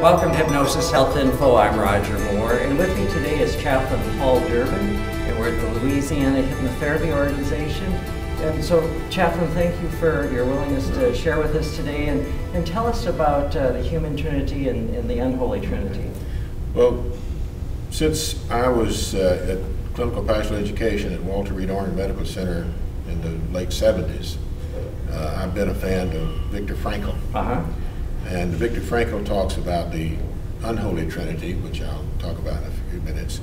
Welcome to Hypnosis Health Info. I'm Roger Moore, and with me today is Chaplain Durbin, and we're at the Louisiana Hypnotherapy Organization. And so, Chaplain, thank you for your willingness to share with us today and tell us about the human Trinity and the unholy Trinity. Well, since I was at clinical pastoral education at Walter Reed Army Medical Center in the late 70s, I've been a fan of Viktor Frankl. And Viktor Frankl talks about the unholy Trinity, which I'll talk about in a few minutes.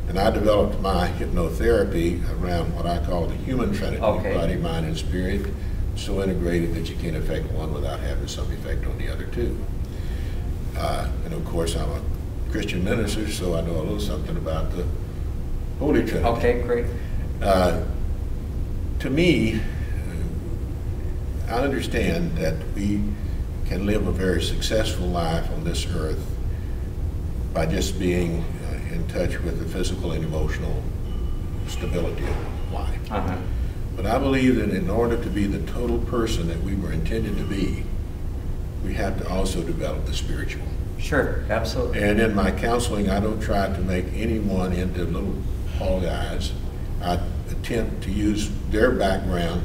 And I developed my hypnotherapy around what I call the human Trinity, body, mind, and spirit, so integrated that you can't affect one without having some effect on the other two. And of course, I'm a Christian minister, so I know a little something about the Holy Trinity. Okay, great. To me, I understand that we can live a very successful life on this earth by just being in touch with the physical and emotional stability of life. But I believe that in order to be the total person that we were intended to be, we have to also develop the spiritual. Sure, absolutely. And in my counseling, I don't try to make anyone into little Paul guys. I attempt to use their background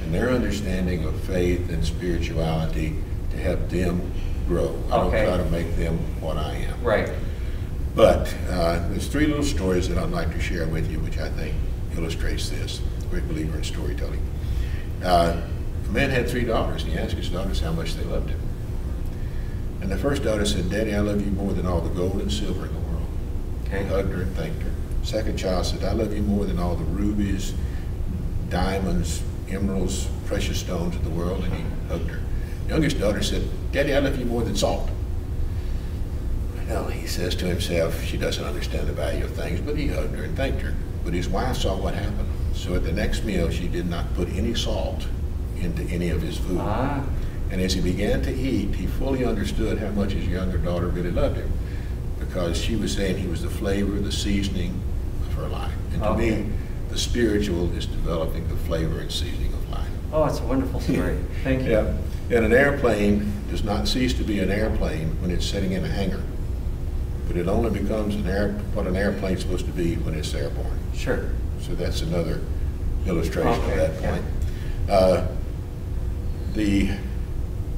and their understanding of faith and spirituality to help them grow. I don't try to make them what I am. Right. But there's three little stories that I'd like to share with you, which I think illustrates this. Great believer in storytelling. A man had three daughters, and he asked his daughters how much they loved him. And the first daughter said, "Daddy, I love you more than all the gold and silver in the world." He hugged her and thanked her. Second child said, "I love you more than all the rubies, diamonds, emeralds, precious stones in the world," and he hugged her. Youngest daughter said, "Daddy, I love you more than salt." Well, he says to himself, she doesn't understand the value of things, but he hugged her and thanked her. But his wife saw what happened. So at the next meal, she did not put any salt into any of his food. And as he began to eat, he fully understood how much his younger daughter really loved him, because she was saying he was the flavor, the seasoning of her life. And to me, the spiritual is developing the flavor and seasoning of life. Oh, it's a wonderful story. Thank you. Yeah. And an airplane does not cease to be an airplane when it's sitting in a hangar. But it only becomes what an airplane's supposed to be when it's airborne. Sure. So that's another illustration of that point. The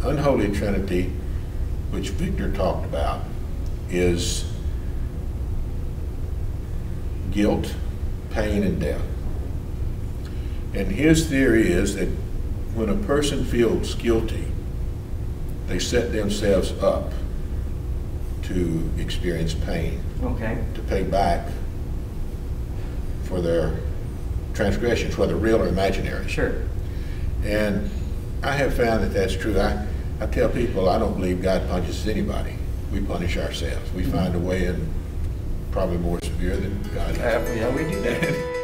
unholy Trinity, which Viktor talked about, is guilt, pain, and death. And his theory is that when a person feels guilty, they set themselves up to experience pain, to pay back for their transgressions, whether real or imaginary. Sure. And I have found that that's true. I tell people I don't believe God punishes anybody. We punish ourselves. We find a way, and probably more severe than God does. Yeah, we do that.